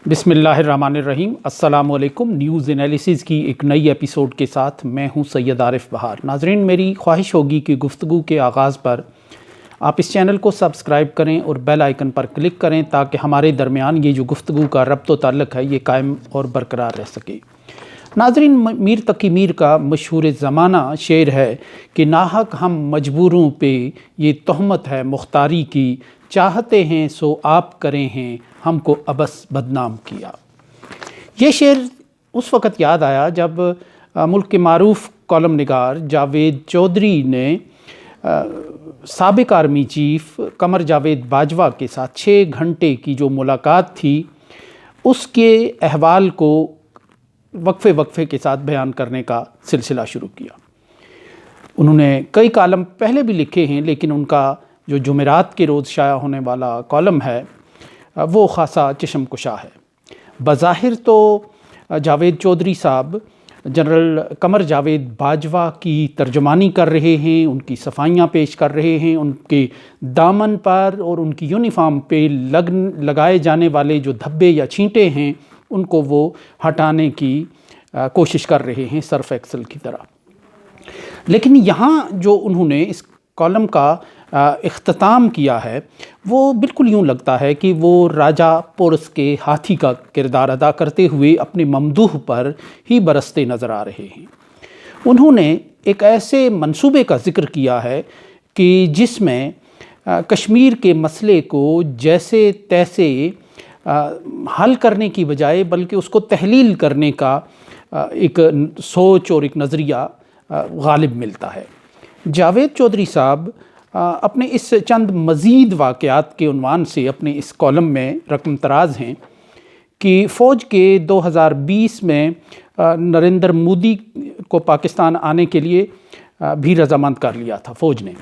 بسم اللہ الرحمن الرحیم۔ السلام علیکم۔ نیوز انالیسز کی ایک نئی ایپیسوڈ کے ساتھ میں ہوں سید عارف بہار۔ ناظرین، میری خواہش ہوگی کہ گفتگو کے آغاز پر آپ اس چینل کو سبسکرائب کریں اور بیل آئیکن پر کلک کریں تاکہ ہمارے درمیان یہ جو گفتگو کا ربط و تعلق ہے یہ قائم اور برقرار رہ سکے۔ ناظرین، میر تقی میر کا مشہور زمانہ شعر ہے کہ ناحق ہم مجبوروں پہ یہ تہمت ہے مختاری کی، چاہتے ہیں سو آپ کریں ہیں ہم کو ابس بدنام کیا۔ یہ شعر اس وقت یاد آیا جب ملک کے معروف کالم نگار جاوید چودھری نے سابق آرمی چیف قمر جاوید باجوہ کے ساتھ 6 گھنٹے کی جو ملاقات تھی اس کے احوال کو وقفے کے ساتھ بیان کرنے کا سلسلہ شروع کیا۔ انہوں نے کئی کالم پہلے بھی لکھے ہیں، لیکن ان کا جو جمعرات کے روز شائع ہونے والا کالم ہے وہ خاصا چشم کشا ہے۔ بظاہر تو جاوید چودھری صاحب جنرل قمر جاوید باجوہ کی ترجمانی کر رہے ہیں، ان کی صفائیاں پیش کر رہے ہیں، ان کے دامن پر اور ان کی یونیفارم پہ لگائے جانے والے جو دھبے یا چھینٹے ہیں ان کو وہ ہٹانے کی کوشش کر رہے ہیں سرف ایکسل کی طرح۔ لیکن یہاں جو انہوں نے اس کالم کا اختتام کیا ہے وہ بالکل یوں لگتا ہے کہ وہ راجہ پورس کے ہاتھی کا کردار ادا کرتے ہوئے اپنے ممدوح پر ہی برستے نظر آ رہے ہیں۔ انہوں نے ایک ایسے منصوبے کا ذکر کیا ہے کہ جس میں کشمیر کے مسئلے کو جیسے تیسے حل کرنے کی بجائے بلکہ اس کو تحلیل کرنے کا ایک سوچ اور ایک نظریہ غالب ملتا ہے۔ جاوید چودھری صاحب اپنے اس چند مزید واقعات کے عنوان سے اپنے اس کالم میں رقم تراز ہیں کہ فوج کے 2020 میں نریندر مودی کو پاکستان آنے کے لیے بھی رضامند کر لیا تھا فوج نے،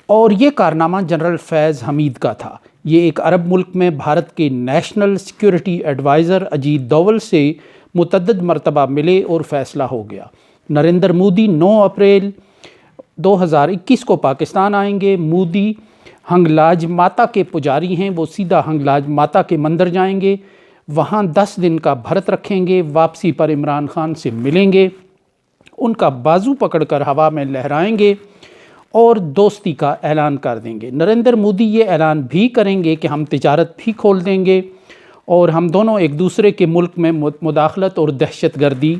اور یہ کارنامہ جنرل فیض حمید کا تھا۔ یہ ایک عرب ملک میں بھارت کے national security advisor Ajit Doval سے متعدد مرتبہ ملے اور فیصلہ ہو گیا۔ نریندر مودی 9 اپریل 2021 کو پاکستان آئیں گے۔ مودی ہنگلاج ماتا کے پجاری ہیں، وہ سیدھا ہنگلاج ماتا کے مندر جائیں گے، وہاں 10 دن کا بھرت رکھیں گے، واپسی پر عمران خان سے ملیں گے، ان کا بازو پکڑ کر ہوا میں لہرائیں گے اور دوستی کا اعلان کر دیں گے۔ نریندر مودی یہ اعلان بھی کریں گے کہ ہم تجارت بھی کھول دیں گے اور ہم دونوں ایک دوسرے کے ملک میں مداخلت اور دہشت گردی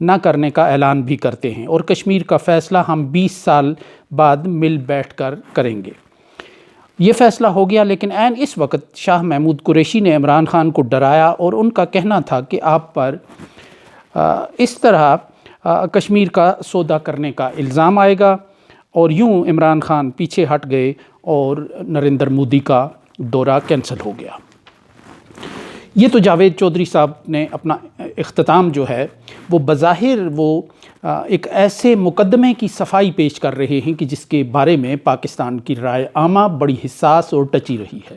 نہ کرنے کا اعلان بھی کرتے ہیں، اور کشمیر کا فیصلہ ہم 20 سال بعد مل بیٹھ کر کریں گے۔ یہ فیصلہ ہو گیا، لیکن عین اس وقت شاہ محمود قریشی نے عمران خان کو ڈرایا اور ان کا کہنا تھا کہ آپ پر اس طرح کشمیر کا سودا کرنے کا الزام آئے گا، اور یوں عمران خان پیچھے ہٹ گئے اور نریندر مودی کا دورہ کینسل ہو گیا۔ یہ تو جاوید چودھری صاحب نے اپنا اختتام جو ہے وہ بظاہر وہ ایک ایسے مقدمے کی صفائی پیش کر رہے ہیں کہ جس کے بارے میں پاکستان کی رائے عامہ بڑی حساس اور ٹچی رہی ہے۔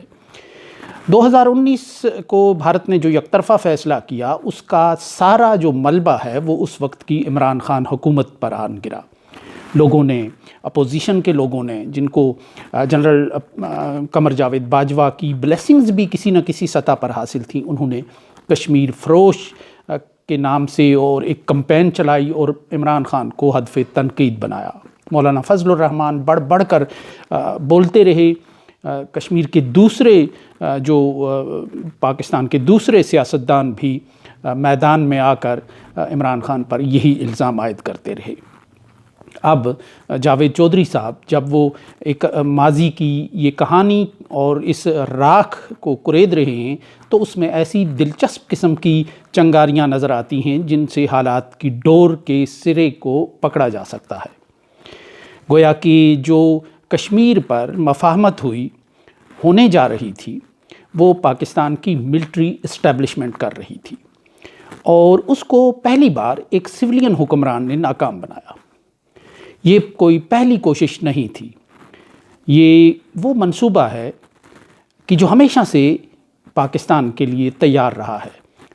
2019 کو بھارت نے جو یک طرفہ فیصلہ کیا اس کا سارا جو ملبہ ہے وہ اس وقت کی عمران خان حکومت پر آن گرا۔ لوگوں نے، اپوزیشن کے لوگوں نے، جن کو جنرل قمر جاوید باجوہ کی بلیسنگز بھی کسی نہ کسی سطح پر حاصل تھیں، انہوں نے کشمیر فروش کے نام سے اور ایک کمپین چلائی اور عمران خان کو ہدف تنقید بنایا۔ مولانا فضل الرحمان بڑھ کر بولتے رہے۔ کشمیر کے دوسرے جو پاکستان کے دوسرے سیاستدان بھی میدان میں آ کر عمران خان پر یہی الزام عائد کرتے رہے۔ اب جاوید چودھری صاحب جب وہ ایک ماضی کی یہ کہانی اور اس راکھ کو کرید رہے ہیں تو اس میں ایسی دلچسپ قسم کی چنگاریاں نظر آتی ہیں جن سے حالات کی ڈور کے سرے کو پکڑا جا سکتا ہے۔ گویا کہ جو کشمیر پر مفاہمت ہونے جا رہی تھی وہ پاکستان کی ملٹری اسٹیبلشمنٹ کر رہی تھی، اور اس کو پہلی بار ایک سویلین حکمران نے ناکام بنایا۔ یہ کوئی پہلی کوشش نہیں تھی، یہ وہ منصوبہ ہے کہ جو ہمیشہ سے پاکستان کے لیے تیار رہا ہے۔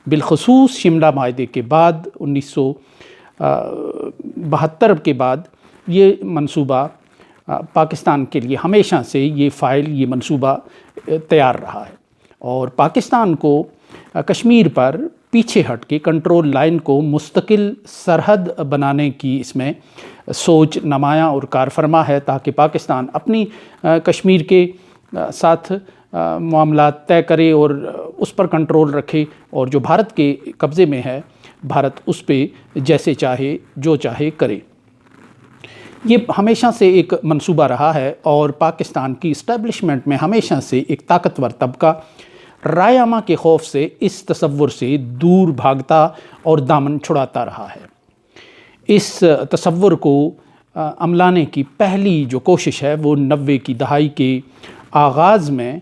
بالخصوص شملہ معاہدے کے بعد 1972 کے بعد یہ منصوبہ پاکستان کے لیے ہمیشہ سے یہ منصوبہ تیار رہا ہے، اور پاکستان کو کشمیر پر پیچھے ہٹ کے کنٹرول لائن کو مستقل سرحد بنانے کی اس میں سوچ نمایاں اور کارفرما ہے، تاکہ پاکستان اپنی کشمیر کے ساتھ معاملات طے کرے اور اس پر کنٹرول رکھے، اور جو بھارت کے قبضے میں ہے بھارت اس پہ جیسے چاہے جو چاہے کرے۔ یہ ہمیشہ سے ایک منصوبہ رہا ہے اور پاکستان کی اسٹیبلشمنٹ میں ہمیشہ سے ایک طاقتور طبقہ رائے عامہ کے خوف سے اس تصور سے دور بھاگتا اور دامن چھڑاتا رہا ہے۔ اس تصور کو عملانے کی پہلی جو کوشش ہے وہ 90 کی دہائی کے آغاز میں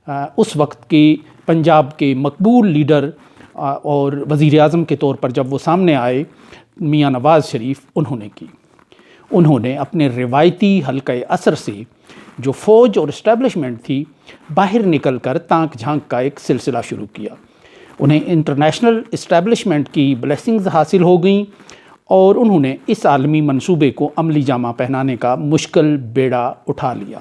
اس وقت کے پنجاب کے مقبول لیڈر اور وزیر اعظم کے طور پر جب وہ سامنے آئے میاں نواز شریف، انہوں نے اپنے روایتی حلقہ اثر سے جو فوج اور اسٹیبلشمنٹ تھی باہر نکل کر تانک جھانک کا ایک سلسلہ شروع کیا۔ انہیں انٹرنیشنل اسٹیبلشمنٹ کی بلیسنگز حاصل ہو گئیں اور انہوں نے اس عالمی منصوبے کو عملی جامہ پہنانے کا مشکل بیڑا اٹھا لیا۔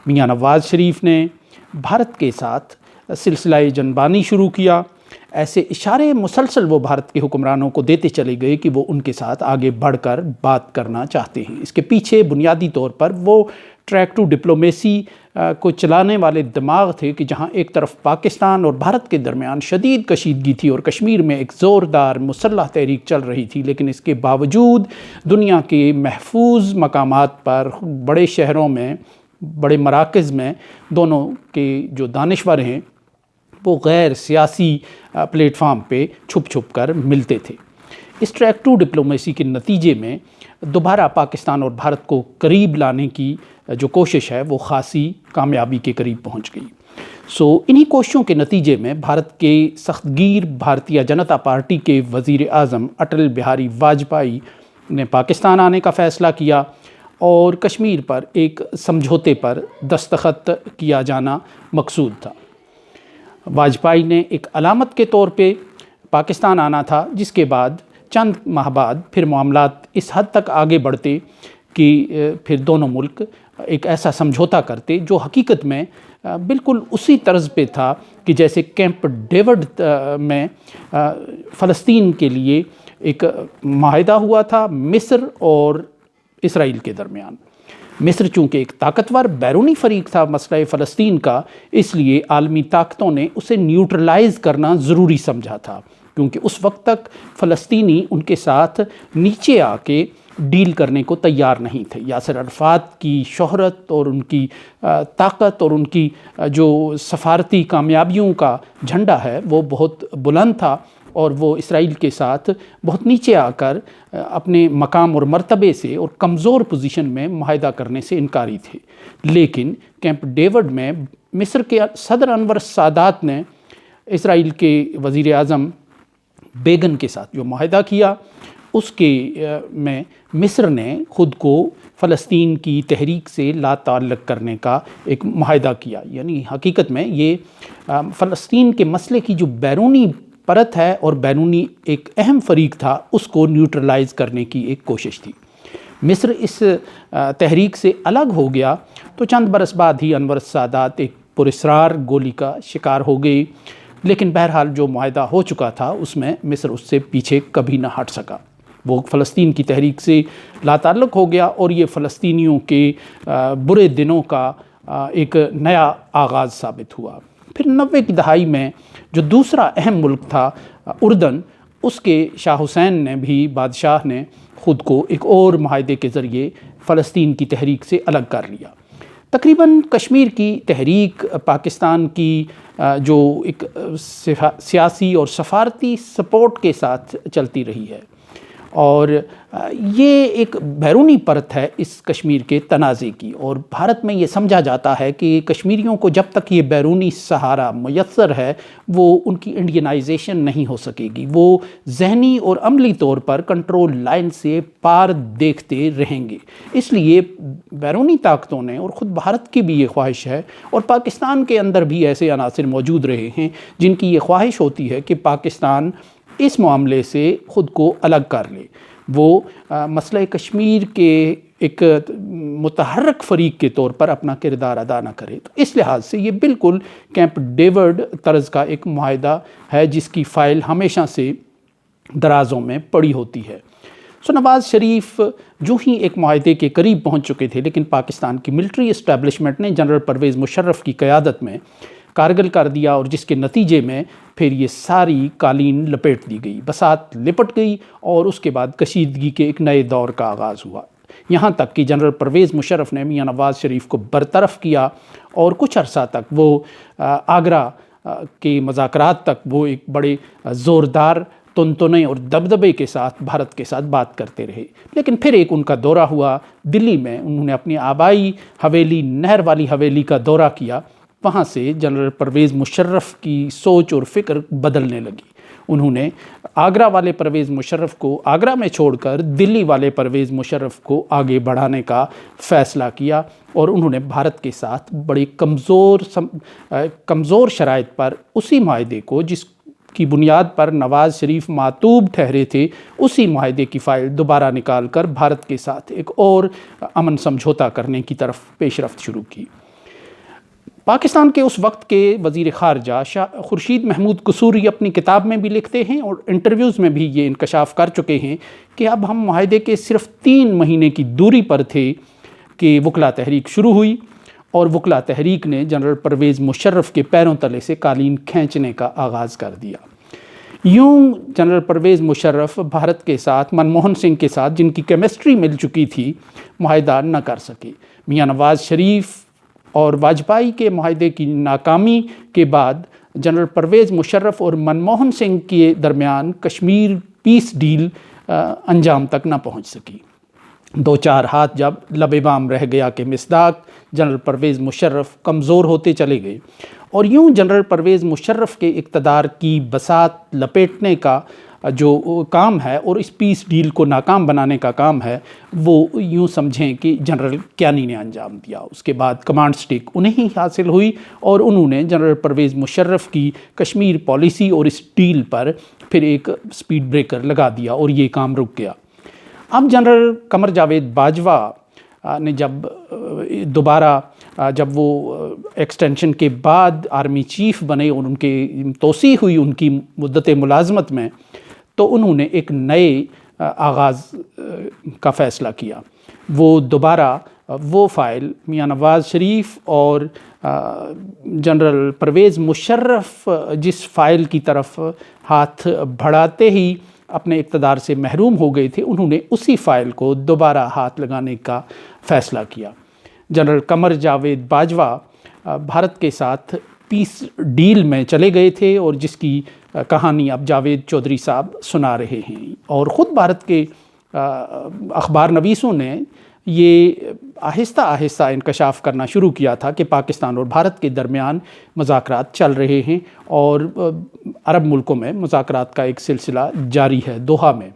میاں نواز شریف نے بھارت کے ساتھ سلسلہ جنبانی شروع کیا۔ ایسے اشارے مسلسل وہ بھارت کے حکمرانوں کو دیتے چلے گئے کہ وہ ان کے ساتھ آگے بڑھ کر بات کرنا چاہتے ہیں۔ اس کے پیچھے بنیادی طور پر وہ ٹریک ٹو ڈپلومیسی کو چلانے والے دماغ تھے کہ جہاں ایک طرف پاکستان اور بھارت کے درمیان شدید کشیدگی تھی اور کشمیر میں ایک زوردار مسلح تحریک چل رہی تھی، لیکن اس کے باوجود دنیا کے محفوظ مقامات پر، بڑے شہروں میں، بڑے مراکز میں دونوں کے جو دانشور ہیں وہ غیر سیاسی پلیٹ فارم پہ چھپ چھپ کر ملتے تھے۔ اس ٹریک ٹو ڈپلومیسی کے نتیجے میں دوبارہ پاکستان اور بھارت کو قریب لانے کی جو کوشش ہے وہ خاصی کامیابی کے قریب پہنچ گئی۔ انہی کوششوں کے نتیجے میں بھارت کے سخت گیر بھارتیہ جنتا پارٹی کے وزیر اعظم اٹل بہاری واجپئی نے پاکستان آنے کا فیصلہ کیا اور کشمیر پر ایک سمجھوتے پر دستخط کیا جانا مقصود تھا۔ واجپئی نے ایک علامت کے طور پہ پاکستان آنا تھا، جس کے بعد چند ماہ بعد پھر معاملات اس حد تک آگے بڑھتے کہ پھر دونوں ملک ایک ایسا سمجھوتا کرتے جو حقیقت میں بالکل اسی طرز پہ تھا کہ جیسے کیمپ ڈیوڈ میں فلسطین کے لیے ایک معاہدہ ہوا تھا مصر اور اسرائیل کے درمیان۔ مصر چونکہ ایک طاقتور بیرونی فریق تھا مسئلہ فلسطین کا، اس لیے عالمی طاقتوں نے اسے نیوٹرلائز کرنا ضروری سمجھا تھا، کیونکہ اس وقت تک فلسطینی ان کے ساتھ نیچے آ کے ڈیل کرنے کو تیار نہیں تھے۔ یاسر عرفات کی شہرت اور ان کی طاقت اور ان کی جو سفارتی کامیابیوں کا جھنڈا ہے وہ بہت بلند تھا، اور وہ اسرائیل کے ساتھ بہت نیچے آ کر اپنے مقام اور مرتبے سے اور کمزور پوزیشن میں معاہدہ کرنے سے انکاری تھے۔ لیکن کیمپ ڈیوڈ میں مصر کے صدر انور سادات نے اسرائیل کے وزیر اعظم بیگن کے ساتھ جو معاہدہ کیا، اس کے میں مصر نے خود کو فلسطین کی تحریک سے لا تعلق کرنے کا ایک معاہدہ کیا۔ یعنی حقیقت میں یہ فلسطین کے مسئلے کی جو بیرونی پرت ہے اور بیرونی ایک اہم فریق تھا، اس کو نیوٹرلائز کرنے کی ایک کوشش تھی۔ مصر اس تحریک سے الگ ہو گیا تو چند برس بعد ہی انور سادات ایک پراسرار گولی کا شکار ہو گئی، لیکن بہرحال جو معاہدہ ہو چکا تھا اس میں مصر اس سے پیچھے کبھی نہ ہٹ سکا۔ وہ فلسطین کی تحریک سے لا تعلق ہو گیا اور یہ فلسطینیوں کے برے دنوں کا ایک نیا آغاز ثابت ہوا۔ پھر 90 کی دہائی میں جو دوسرا اہم ملک تھا اردن، اس کے شاہ حسین نے بھی بادشاہ نے خود کو ایک اور معاہدے کے ذریعے فلسطین کی تحریک سے الگ کر لیا۔ تقریباً کشمیر کی تحریک پاکستان کی جو ایک سیاسی اور سفارتی سپورٹ کے ساتھ چلتی رہی ہے، اور یہ ایک بیرونی پرت ہے اس کشمیر کے تنازع کی، اور بھارت میں یہ سمجھا جاتا ہے کہ کشمیریوں کو جب تک یہ بیرونی سہارا میسر ہے وہ ان کی انڈینائزیشن نہیں ہو سکے گی، وہ ذہنی اور عملی طور پر کنٹرول لائن سے پار دیکھتے رہیں گے۔ اس لیے بیرونی طاقتوں نے اور خود بھارت کی بھی یہ خواہش ہے، اور پاکستان کے اندر بھی ایسے عناصر موجود رہے ہیں جن کی یہ خواہش ہوتی ہے کہ پاکستان اس معاملے سے خود کو الگ کر لے۔ وہ مسئلہ کشمیر کے ایک متحرک فریق کے طور پر اپنا کردار ادا نہ کرے. تو اس لحاظ سے یہ بالکل کیمپ ڈیوڈ طرز کا ایک معاہدہ ہے جس کی فائل ہمیشہ سے درازوں میں پڑی ہوتی ہے. نواز شریف جو ہی ایک معاہدے کے قریب پہنچ چکے تھے، لیکن پاکستان کی ملٹری اسٹیبلشمنٹ نے جنرل پرویز مشرف کی قیادت میں کارگل کر دیا، اور جس کے نتیجے میں پھر یہ ساری قالین لپیٹ دی گئی، بساط لپٹ گئی، اور اس کے بعد کشیدگی کے ایک نئے دور کا آغاز ہوا. یہاں تک کہ جنرل پرویز مشرف نے میاں نواز شریف کو برطرف کیا، اور کچھ عرصہ تک وہ آگرہ کے مذاکرات تک وہ ایک بڑے زوردار تنتنے اور دبدبے کے ساتھ بھارت کے ساتھ بات کرتے رہے. لیکن پھر ایک ان کا دورہ ہوا دلی میں، انہوں نے اپنی آبائی حویلی نہر والی حویلی کا دورہ کیا. وہاں سے جنرل پرویز مشرف کی سوچ اور فکر بدلنے لگی. انہوں نے آگرہ والے پرویز مشرف کو آگرہ میں چھوڑ کر دلی والے پرویز مشرف کو آگے بڑھانے کا فیصلہ کیا، اور انہوں نے بھارت کے ساتھ بڑی کمزور شرائط پر اسی معاہدے کو جس کی بنیاد پر نواز شریف معتوب ٹھہرے تھے، اسی معاہدے کی فائل دوبارہ نکال کر بھارت کے ساتھ ایک اور امن سمجھوتا کرنے کی طرف پیش رفت شروع کی. پاکستان کے اس وقت کے وزیر خارجہ خورشید محمود قصوری اپنی کتاب میں بھی لکھتے ہیں اور انٹرویوز میں بھی یہ انکشاف کر چکے ہیں کہ اب ہم معاہدے کے صرف 3 مہینے کی دوری پر تھے کہ وکلا تحریک شروع ہوئی، اور وکلا تحریک نے جنرل پرویز مشرف کے پیروں تلے سے قالین کھینچنے کا آغاز کر دیا. یوں جنرل پرویز مشرف بھارت کے ساتھ منموہن سنگھ کے ساتھ جن کی کیمسٹری مل چکی تھی معاہدہ نہ کر سکے. میاں نواز شریف اور واجپئی کے معاہدے کی ناکامی کے بعد جنرل پرویز مشرف اور منموہن سنگھ کے درمیان کشمیر پیس ڈیل انجام تک نہ پہنچ سکی. 2-4 ہاتھ جب لب بام رہ گیا کہ مصداق جنرل پرویز مشرف کمزور ہوتے چلے گئے، اور یوں جنرل پرویز مشرف کے اقتدار کی بساط لپیٹنے کا جو کام ہے اور اس پیس ڈیل کو ناکام بنانے کا کام ہے، وہ یوں سمجھیں کہ جنرل کیانی نے انجام دیا. اس کے بعد کمانڈ سٹیک انہیں ہی حاصل ہوئی، اور انہوں نے جنرل پرویز مشرف کی کشمیر پالیسی اور اس ڈیل پر پھر ایک سپیڈ بریکر لگا دیا، اور یہ کام رک گیا. اب جنرل قمر جاوید باجوہ نے دوبارہ جب وہ ایکسٹینشن کے بعد آرمی چیف بنے اور ان کے توسیع ہوئی ان کی مدت ملازمت میں، تو انہوں نے ایک نئے آغاز کا فیصلہ کیا. وہ دوبارہ وہ فائل میاں نواز شریف اور جنرل پرویز مشرف جس فائل کی طرف ہاتھ بڑھاتے ہی اپنے اقتدار سے محروم ہو گئے تھے، انہوں نے اسی فائل کو دوبارہ ہاتھ لگانے کا فیصلہ کیا. جنرل قمر جاوید باجوہ بھارت کے ساتھ پیس ڈیل میں چلے گئے تھے، اور جس کی کہانی اب جاوید چودھری صاحب سنا رہے ہیں. اور خود بھارت کے اخبار نویسوں نے یہ آہستہ آہستہ انکشاف کرنا شروع کیا تھا کہ پاکستان اور بھارت کے درمیان مذاکرات چل رہے ہیں، اور عرب ملکوں میں مذاکرات کا ایک سلسلہ جاری ہے دوحہ میں.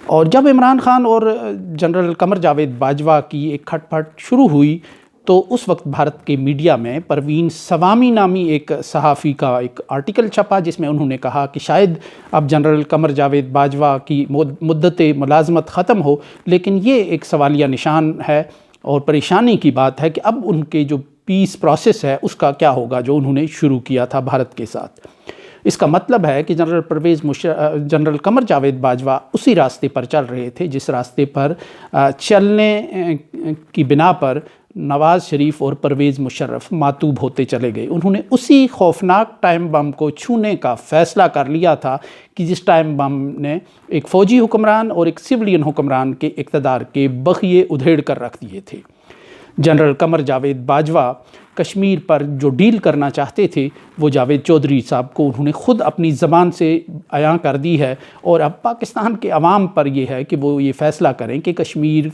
اور جب عمران خان اور جنرل قمر جاوید باجوہ کی ایک کھٹ پٹ شروع ہوئی، تو اس وقت بھارت کے میڈیا میں پروین سوامی نامی ایک صحافی کا ایک آرٹیکل چھپا، جس میں انہوں نے کہا کہ شاید اب جنرل قمر جاوید باجوہ کی مدت ملازمت ختم ہو، لیکن یہ ایک سوالیہ نشان ہے اور پریشانی کی بات ہے کہ اب ان کے جو پیس پروسیس ہے اس کا کیا ہوگا جو انہوں نے شروع کیا تھا بھارت کے ساتھ. اس کا مطلب ہے کہ جنرل قمر جاوید باجوہ اسی راستے پر چل رہے تھے جس راستے پر چلنے کی بنا پر نواز شریف اور پرویز مشرف معتوب ہوتے چلے گئے. انہوں نے اسی خوفناک ٹائم بم کو چھونے کا فیصلہ کر لیا تھا کہ جس ٹائم بم نے ایک فوجی حکمران اور ایک سویلین حکمران کے اقتدار کے بخیے ادھیڑ کر رکھ دیے تھے. جنرل قمر جاوید باجوہ کشمیر پر جو ڈیل کرنا چاہتے تھے وہ جاوید چودھری صاحب کو انہوں نے خود اپنی زبان سے عیاں کر دی ہے، اور اب پاکستان کے عوام پر یہ ہے کہ وہ یہ فیصلہ کریں کہ کشمیر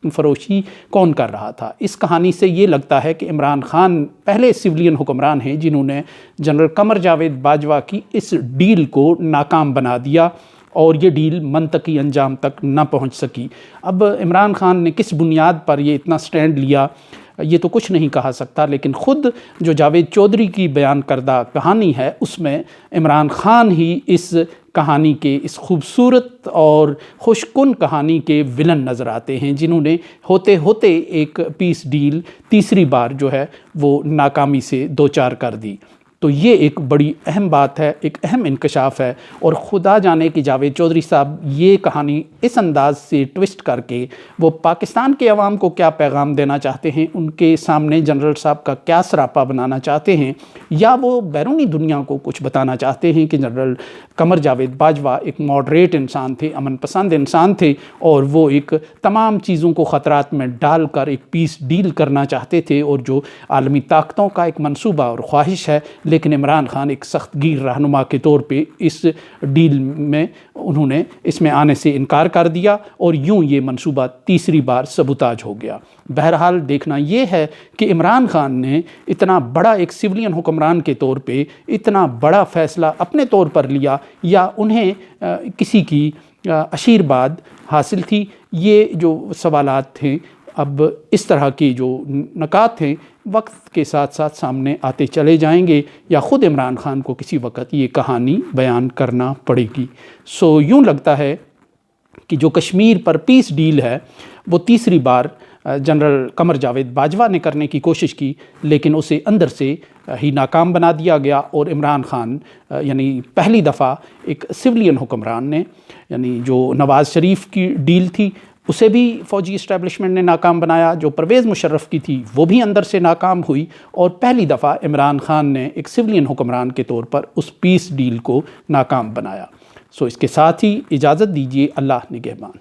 فروشی کون کر رہا تھا. اس کہانی سے یہ لگتا ہے کہ عمران خان پہلے سویلین حکمران ہیں جنہوں نے جنرل قمر جاوید باجوہ کی اس ڈیل کو ناکام بنا دیا، اور یہ ڈیل منطقی انجام تک نہ پہنچ سکی. اب عمران خان نے کس بنیاد پر یہ اتنا سٹینڈ لیا یہ تو کچھ نہیں کہا سکتا، لیکن خود جو جاوید چودھری کی بیان کردہ کہانی ہے اس میں عمران خان ہی اس کہانی کے اس خوبصورت اور خوش کن کہانی کے ولن نظر آتے ہیں، جنہوں نے ہوتے ہوتے ایک پیس ڈیل تیسری بار جو ہے وہ ناکامی سے دوچار کر دی۔ تو یہ ایک بڑی اہم بات ہے، ایک اہم انکشاف ہے، اور خدا جانے کہ جاوید چودھری صاحب یہ کہانی اس انداز سے ٹوسٹ کر کے وہ پاکستان کے عوام کو کیا پیغام دینا چاہتے ہیں، ان کے سامنے جنرل صاحب کا کیا سراپا بنانا چاہتے ہیں، یا وہ بیرونی دنیا کو کچھ بتانا چاہتے ہیں کہ جنرل قمر جاوید باجوہ ایک ماڈریٹ انسان تھے، امن پسند انسان تھے، اور وہ ایک تمام چیزوں کو خطرات میں ڈال کر ایک پیس ڈیل کرنا چاہتے تھے، اور جو عالمی طاقتوں کا ایک منصوبہ اور خواہش ہے، لیکن عمران خان ایک سخت گیر رہنما کے طور پہ اس ڈیل میں انہوں نے اس میں آنے سے انکار کر دیا، اور یوں یہ منصوبہ تیسری بار سبوتاج ہو گیا۔ بہرحال دیکھنا یہ ہے کہ عمران خان نے اتنا بڑا ایک سولین حکمران کے طور پہ اتنا بڑا فیصلہ اپنے طور پر لیا، یا انہیں کسی کی آشیرواد حاصل تھی۔ یہ جو سوالات تھے، اب اس طرح کی جو نکات ہیں وقت کے ساتھ ساتھ سامنے آتے چلے جائیں گے، یا خود عمران خان کو کسی وقت یہ کہانی بیان کرنا پڑے گی۔ یوں لگتا ہے کہ جو کشمیر پر پیس ڈیل ہے وہ تیسری بار جنرل قمر جاوید باجوہ نے کرنے کی کوشش کی، لیکن اسے اندر سے ہی ناکام بنا دیا گیا، اور عمران خان یعنی پہلی دفعہ ایک سولین حکمران نے، یعنی جو نواز شریف کی ڈیل تھی اسے بھی فوجی اسٹیبلشمنٹ نے ناکام بنایا، جو پرویز مشرف کی تھی وہ بھی اندر سے ناکام ہوئی، اور پہلی دفعہ عمران خان نے ایک سولین حکمران کے طور پر اس پیس ڈیل کو ناکام بنایا۔ اس کے ساتھ ہی اجازت دیجیے، اللہ نگہبان۔